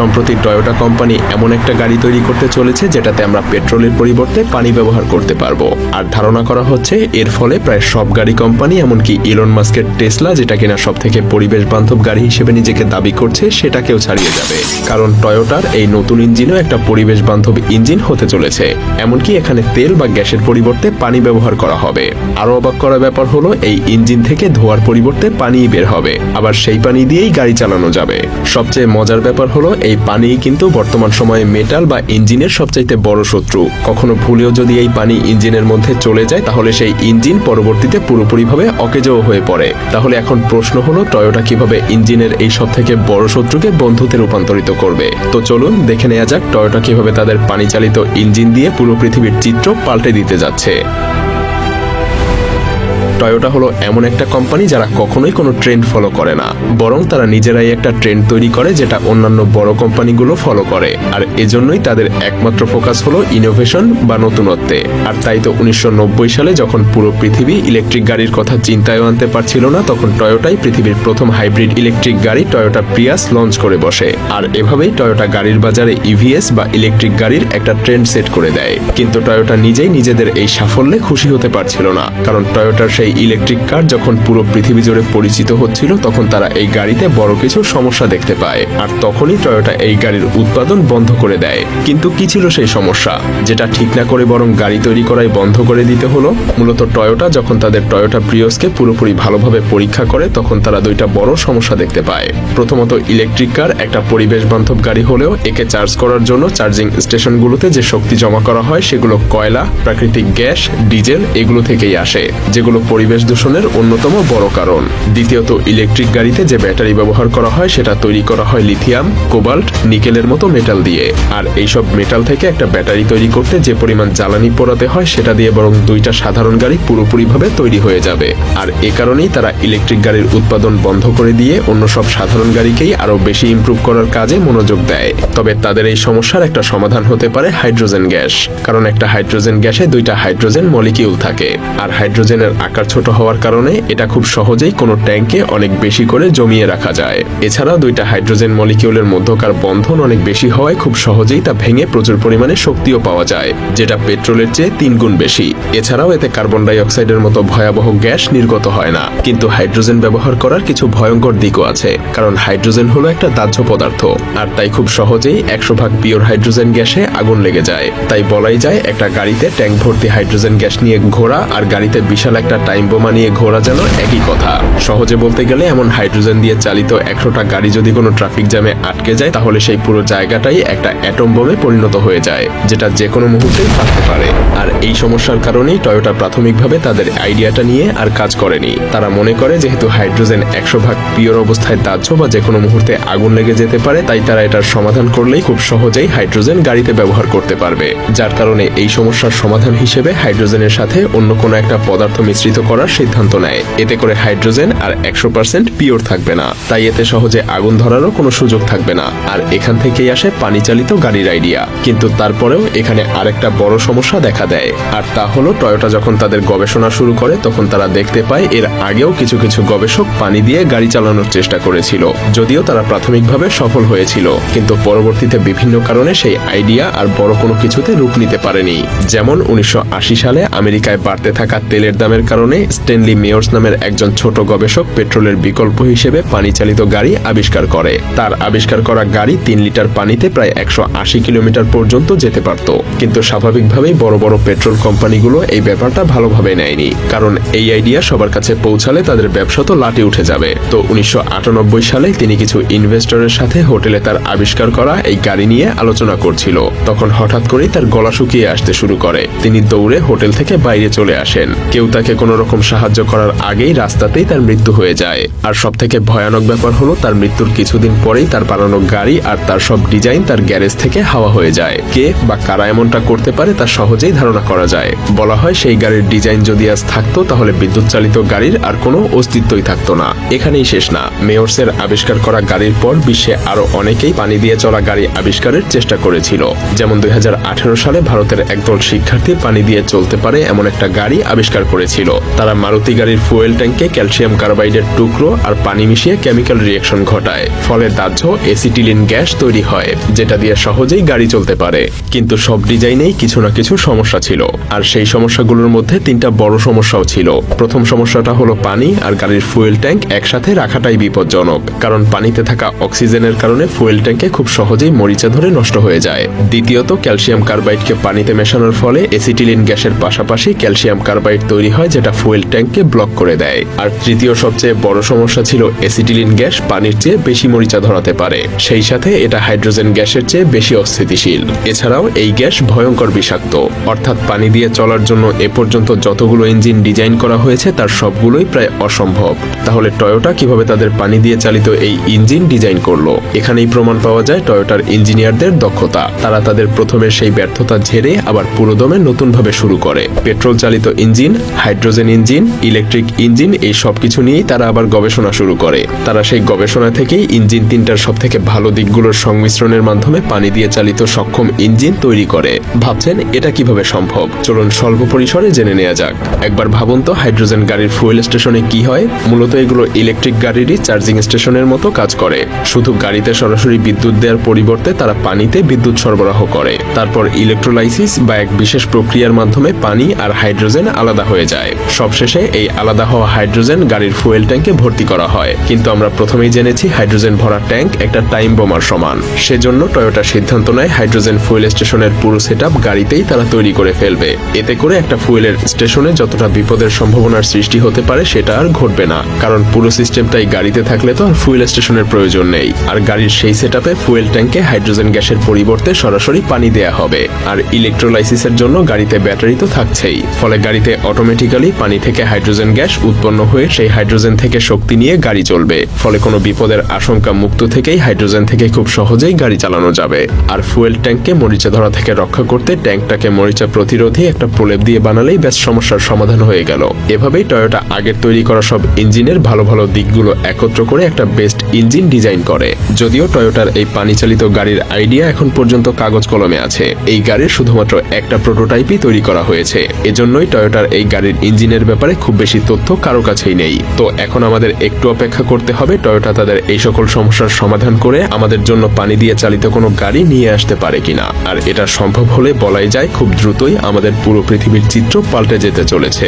সম্প্রতি Toyota company এমন একটা গাড়ি তৈরি করতে চলেছে যেটাতে আমরা পেট্রোলের পরিবর্তে পানি ব্যবহার করতে পারবো। আর ধারণা করা হচ্ছে এর ফলে প্রায় সব গাড়ি কোম্পানি, এমনকি ইলন মাস্কের টেসলা, যেটা কিনা সব থেকে পরিবেশ বান্ধব গাড়ি হিসেবে নিজেকে দাবি করছে, সেটাকেও ছাড়িয়ে যাবে। কারণ টয়োটার এই নতুন ইঞ্জিনও একটা পরিবেশ বান্ধব ইঞ্জিন হতে চলেছে। এমনকি এখানে তেল বা গ্যাসের পরিবর্তে পানি ব্যবহার করা হবে। আরো অবাক করা ব্যাপার হলো এই ইঞ্জিন থেকে ধোঁয়ার পরিবর্তে পানিই বের হবে, আবার সেই পানি দিয়েই গাড়ি চালানো যাবে। সবচেয়ে মজার ব্যাপার হলো এই পানি কিন্তু বর্তমান সময়ে মেটাল বা ইঞ্জিনের সবচাইতে বড় শত্রু। কখনো ভুলেও যদি এই পানি ইঞ্জিনের মধ্যে চলে যায় তাহলে সেই ইঞ্জিন পরবর্তীতে পুরোপুরিভাবে অকেজো হয়ে পড়ে। তাহলে এখন প্রশ্ন হলো টয়োটা কিভাবে ইঞ্জিনের এই সব থেকে বড় শত্রুকে বন্ধুতে রূপান্তরিত করবে। তো চলুন দেখে নেওয়া যাক টয়োটা কিভাবে তাদের পানি চালিত ইঞ্জিন দিয়ে পুরো পৃথিবীর চিত্র পাল্টে দিতে যাচ্ছে। টয়োটা হলো এমন একটা কোম্পানি যারা কখনোই কোনো ট্রেন্ড ফলো করে না, বরং তারা নিজেরাই একটা ট্রেন্ড তৈরি করে যেটা অন্যান্য বড় কোম্পানিগুলো ফলো করে। আর এজন্যই তাদের একমাত্র ফোকাস হলো ইনোভেশন বা নতুনত্বে। আর তাই তো 1990 সালে যখন পুরো পৃথিবী ইলেকট্রিক গাড়ির কথা চিন্তায়ও আনতে পারছিল না, তখন টয়োটাই পৃথিবীর প্রথম হাইব্রিড ইলেকট্রিক গাড়ি টয়োটা প্রিয়াস লঞ্চ করে বসে। আর এভাবেই টয়োটা গাড়ির বাজারে ইভিএস বা ইলেকট্রিক গাড়ির একটা ট্রেন্ড সেট করে দেয়। কিন্তু টয়োটা নিজেই নিজেদের এই সাফল্যে খুশি হতে পারছিল না, কারণ টয়োটার সেই ইলেকট্রিক কার যখন পুরো পৃথিবী জুড়ে পরিচিত হচ্ছিল তখন তারা এই গাড়িতে বড় কিছু সমস্যা দেখতে পায়। আর তখনই টয়োটা এই গাড়ির উৎপাদন বন্ধ করে দেয়। কিন্তু কি ছিল সেই সমস্যা, যেটা ঠিক না করে বরং গাড়ি তৈরি করাই বন্ধ করে দিতে হলো? মূলত টয়োটা যখন তাদের টয়োটা প্রিয়সকে পুরোপুরি ভালোভাবে পরীক্ষা করে তখন তারা দুইটা বড় সমস্যা দেখতে পায়। প্রথমত, ইলেকট্রিক কার একটা পরিবেশ বান্ধব গাড়ি হলেও একে চার্জ করার জন্য চার্জিং স্টেশনগুলোতে যে শক্তি জমা করা হয় সেগুলো কয়লা, প্রাকৃতিক গ্যাস, ডিজেল এগুলো থেকেই আসে, যেগুলো পরিবেশ দূষণের অন্যতম বড় কারণ। দ্বিতীয়ত, ইলেকট্রিক গাড়িতে যে ব্যাটারি ব্যবহার করা হয় সেটা তৈরি করা হয় লিথিয়াম, কোবাল্ট, নিকেলের মতো মেটাল দিয়ে। আর এইসব মেটাল থেকে একটা ব্যাটারি তৈরি করতে যে পরিমাণ জ্বালানি পোড়াতে হয় সেটা দিয়ে বরং দুইটা সাধারণ গাড়ি পুরোপুরিভাবে তৈরি হয়ে যাবে। আর এ কারণেই তারা ইলেকট্রিক গাড়ির উৎপাদন বন্ধ করে দিয়ে অন্য সব সাধারণ গাড়িকেই আরো বেশি ইমপ্রুভ করার কাজে মনোযোগ দেয়। তবে তাদের এই সমস্যার একটা সমাধান হতে পারে হাইড্রোজেন গ্যাস, কারণ একটা হাইড্রোজেন গ্যাসে দুইটা হাইড্রোজেন মলিকিউল থাকে। আর হাইড্রোজেনের আকার ছোট হওয়ার কারণে এটা খুব সহজেই কোনো ট্যাঙ্কে অনেক বেশি করে জমিয়ে রাখা যায়। এছাড়াও দুইটা হাইড্রোজেন মলিকিউলের মধ্যকার বন্ধন অনেক বেশি হওয়ায় খুব সহজেই তা ভেঙে প্রচুর পরিমাণে শক্তিও পাওয়া যায়, যেটা পেট্রোলের চেয়ে 3 গুণ বেশি। এছাড়াও এতে কার্বন ডাই অক্সাইডের মতো ভয়াবহ গ্যাস নির্গত হয় না। কিন্তু হাইড্রোজেন ব্যবহার করার কিছু ভয়ঙ্কর দিকও আছে, কারণ হাইড্রোজেন হলো একটা দাহ্য পদার্থ। আর তাই খুব সহজেই 100% পিওর হাইড্রোজেন গ্যাসে আগুন লেগে যায়। তাই বলাই যায় একটা গাড়িতে ট্যাঙ্ক ভর্তি হাইড্রোজেন গ্যাস নিয়ে ঘোরা আর গাড়িতে বিশাল একটা টাইম বোমা নিয়ে ঘোরা যেন একই কথা। সহজে বলতে গেলে এমন হাইড্রোজেন দিয়ে চালিত 100টা গাড়ি যদি কোনো ট্রাফিক জ্যামে আটকে যায় তাহলে সেই পুরো জায়গাটাই একটা অ্যাটম বোমে পরিণত হয়ে যায়, যেটা যে কোনো মুহূর্তেই ফাটতে পারে। আর এই সমস্যার কারণেই টয়োটা প্রাথমিকভাবে তাদের আইডিয়াটা নিয়ে আর কাজ করেনি। তারা মনে করে যেহেতু হাইড্রোজেন 100% পিওর অবস্থায় দাহ্য বা যে কোনো মুহূর্তে আগুন লেগে যেতে পারে, তাই তারা এটার সমাধান করলেই খুব সহজেই হাইড্রোজেন গাড়িতে ব্যবহার করতে পারবে। যার কারণে এই সমস্যার সমাধান হিসেবে হাইড্রোজেনের সাথে অন্য কোনো একটা পদার্থ মিশ্রিত করার সিদ্ধান্ত নেয়। এতে করে হাইড্রোজেন আর 100% পিওর থাকবে না, তাই এতে সহজে আগুন ধরারও কোনো সুযোগ থাকবে না। আর এখান থেকেই আসে পানি চালিত গাড়ির আইডিয়া। কিন্তু তারপরেও এখানে আরেকটা বড় সমস্যা দেখা দেয়, আর তা হলো টয়োটা যখন তাদের গবেষণা শুরু করে তখন তারা দেখতে পায় এর আগেও কিছু কিছু গবেষক পানি দিয়ে গাড়ি চালানোর চেষ্টা করেছিল, যদিও তারা প্রাথমিকভাবে সফল হয়েছিল, কিন্তু পরবর্তীতে বিভিন্ন কারণে সেই আইডিয়া আর বড় কোনো কিছুতে রূপ নিতে পারেনি। যেমন 1980 সালে আমেরিকায় বাড়তে থাকা তেলের দামের কারণে স্ট্যানলি মেয়র্স নামের একজন ছোট গবেষক পেট্রোলের বিকল্প হিসেবে পানি চালিত গাড়ি আবিষ্কার করে। তার আবিষ্কার করা গাড়ি 3 লিটার পানিতে প্রায় 180 কিলোমিটার পর্যন্ত যেতে পারত। কিন্তু স্বাভাবিকভাবেই বড় বড় পেট্রোল কোম্পানিগুলো এই ব্যাপারটা ভালোভাবে নেয়নি, কারণ এই আইডিয়া সবার কাছে পৌঁছালে তাদের ব্যবসা তো লাটে উঠে যাবে। তো 1998 সালে তিনি কিছু ইনভেস্টরের সাথে হোটেলে তার আবিষ্কার করা এই গাড়ি নিয়ে আলোচনা করছিল। তখন হঠাৎ করেই তার গলা শুকিয়ে আসতে শুরু করে। তিনি দৌড়ে হোটেল থেকে বাইরে চলে আসেন। কেউ তাকে কোনো রকম সাহায্য করার আগেই রাস্তাতেই তার মৃত্যু হয়ে যায়। আর সব থেকে ভয়ানক ব্যাপার হলো তার মৃত্যুর কিছুদিন পরেই তার বানানো গাড়ি আর তার সব ডিজাইন তার গ্যারেজ থেকে হাওয়া হয়ে যায়। কে বা কারা এমনটা করতে পারে তা সহজেই ধারণা করা যায়। বলা হয় সেই গাড়ির ডিজাইন যদি আজ থাকতো তাহলে বিদ্যুৎ চালিত গাড়ির আর কোনো অস্তিত্বই থাকতো না। এখানেই শেষ না, মেয়র্সের আবিষ্কার করা গাড়ির পর বিশ্বে আরো অনেকেই পানি দিয়ে চলা গাড়ি আবিষ্কারের চেষ্টা করেছিল। যেমন 2018 সালে ভারতের একদল শিক্ষার্থী পানি দিয়ে চলতে পারে এমন একটা গাড়ি আবিষ্কার করেছিল, তারা মারুতি গাড়ির ফুয়েল ট্যাঙ্কে ক্যালসিয়াম কার্বাইডের টুকরো আর পানি মিশিয়ে কেমিক্যাল রিয়েকশন ঘটায়, ফলে দাহ্য এসিটিলিন গ্যাস তৈরি হয়, যেটা দিয়ে সহজেই গাড়ি চলতে পারে। কিন্তু সব ডিজাইনেই কিছু না কিছু সমস্যা ছিল, আর সেই সমস্যাগুলোর মধ্যে 3টা বড় সমস্যাও ছিল। প্রথম সমস্যাটা হলো পানি আর গাড়ির ফুয়েল ট্যাঙ্ক একসাথে রাখাটাই বিপজ্জনক, কারণ পানিতে থাকা অক্সিজেনের কারণে ফুয়েল ট্যাঙ্কে খুব সহজেই মরিচা ধরে নষ্ট হয়ে যায়। দ্বিতীয়ত, ক্যালসিয়াম কার্বাইডকে পানিতে মেশানোর ফলে এসিটিলিন গ্যাসের পাশাপাশি ক্যালসিয়াম কার্বাইড তৈরি হয়, যেটা ফুয়েল ট্যাঙ্ককে ব্লক করে দেয়। আর তৃতীয় সবচেয়ে বড় সমস্যা ছিল এসিটিলিন গ্যাস পানির চেয়ে বেশি মরিচা ধরাতে পারে, সেই সাথে এটা হাইড্রোজেন গ্যাসের চেয়ে বেশি অস্থিতিশীল। এছাড়াও এই গ্যাস ভয়ঙ্কর বিষাক্ত, অর্থাৎ পানি দিয়ে চলার জন্য এ পর্যন্ত যতগুলো ইঞ্জিন ডিজাইন করা হয়েছে তার সবগুলোই প্রায় অসম্ভব। তাহলে টয়োটা কিভাবে তাদের পানি দিয়ে চালিত এই ইঞ্জিন ডিজাইন করলো? এখানেই প্রমাণ পাওয়া যায় টয়োটার ইঞ্জিনিয়ারদের দক্ষতা। তারা তাদের প্রথমে সেই ব্যর্থতা ঝেড়ে আবার পুরোদমে নতুনভাবে শুরু করে। পেট্রোল চালিত engine, hydrogen engine, electric engine, এই সবকিছু নিয়েই তারা আবার গবেষণা শুরু করে। তারা সেই গবেষণা থেকেই ইঞ্জিন 3টার সব থেকে ভালো দিকগুলোর সংমিশ্রণের মাধ্যমে পানি দিয়ে চালিত সক্ষম ইঞ্জিন তৈরি করে। ভাবছেন এটা কিভাবে সম্ভব? চলুন স্বল্প পরিসরে জেনে নেওয়া যাক। একবার ভাবুন তো, হাইড্রোজেন গাড়ির ফুয়েল স্টেশনে কি হয়? মূলত এগুলো ইলেকট্রিক গাড়িরই চার্জিং স্টেশনের মতো কাজ করে। শুধু গাড়িতে সরাসরি বিদ্যুৎ দেওয়ার পরিবর্তে তারা পানিতে বিদ্যুৎ সরবরাহ করে। তারপর ইলেকট্রোলাইসিস বা এক বিশেষ প্রক্রিয়ার মাধ্যমে পানি আর হাইড্রোজেন আলাদা হয়ে যায়। সবশেষে এই আলাদা হওয়া হাইড্রোজেন গাড়ির ফুয়েল ট্যাঙ্কে ভর্তি করা হয়। কিন্তু আমরা প্রথমেই জেনেছি হাইড্রোজেন ভরা ট্যাঙ্ক একটা টাইম বোমার সমান। সেজন্য টয়োটা সিদ্ধান্ত নেয় হাইড্রোজেন ফুয়েল স্টেশনের পুরো সেটআপ গাড়িতেই তারা তৈরি করে ফেলবে। এতে করে একটা ফুয়েলের স্টেশনে যতটা বিপদের সম্ভাবনার সৃষ্টি হতে পারে সেটা আর ঘটবে না, কারণ পুরো সিস্টেমটাই গাড়িতে থাকলে তো আর ফুয়েল স্টেশনের প্রয়োজন নেই। আর গাড়ির সেই সেটআপে ফুয়েল ট্যাঙ্কে হাইড্রোজেন গ্যাসের পরিবর্তে সরাসরি পানি দেয়া হবে। আর ইলেকট্রোলাইসিসের জন্য গাড়িতে ব্যাটারি তো থাকছেই, ফলে গাড়িতে অটোমেটিক্যালি পানি থেকে হাইড্রোজেন গ্যাস উৎপন্ন হয়ে সেই হাইড্রোজেন থেকে শক্তি নিয়ে গাড়ি চলবে। ফলে কোনো বিপদের আশঙ্কা মুক্ত থেকেই হাইড্রোজেন থেকে খুব সহজেই গাড়ি চালানো যাবে। আর ফুয়েল ট্যাঙ্ককে মরিচা ধরা থেকে রক্ষা করতে ট্যাঙ্কটাকে মরিচা প্রতিরোধী একটা প্রলেপ দিয়ে বানালেই ব্যাস সমস্যার সমাধান হয়ে গেল। এভাবেই টয়োটা আগের তৈরি করা সব ইঞ্জিনের ভালো ভালো দিকগুলো একত্র করে একটা বেস্ট ইঞ্জিন ডিজাইন করে। যদিও টয়োটার এই পানি চালিত গাড়ির আইডিয়া এখন পর্যন্ত কাগজ কলমে আছে, এই গাড়ির শুধুমাত্র একটা প্রোটোটাইপই তৈরি করা হয়েছে। এজন্যই টয়োটার এই গাড়ির ইঞ্জিনের ব্যাপারে খুব বেশি তথ্য কারো কাছেই নেই। তো এখন আমাদের একটু অপেক্ষা করতে হবে টয়োটা তাদের এই সকল সমস্যার সমাধান করে আমাদের জন্য পানি দিয়ে চালিত কোনো গাড়ি নিয়ে আসতে পারে কিনা। আর এটা সম্ভব হলে বলাই যায় খুব দ্রুতই আমাদের পুরো পৃথিবীর চিত্র পাল্টে যেতে চলেছে।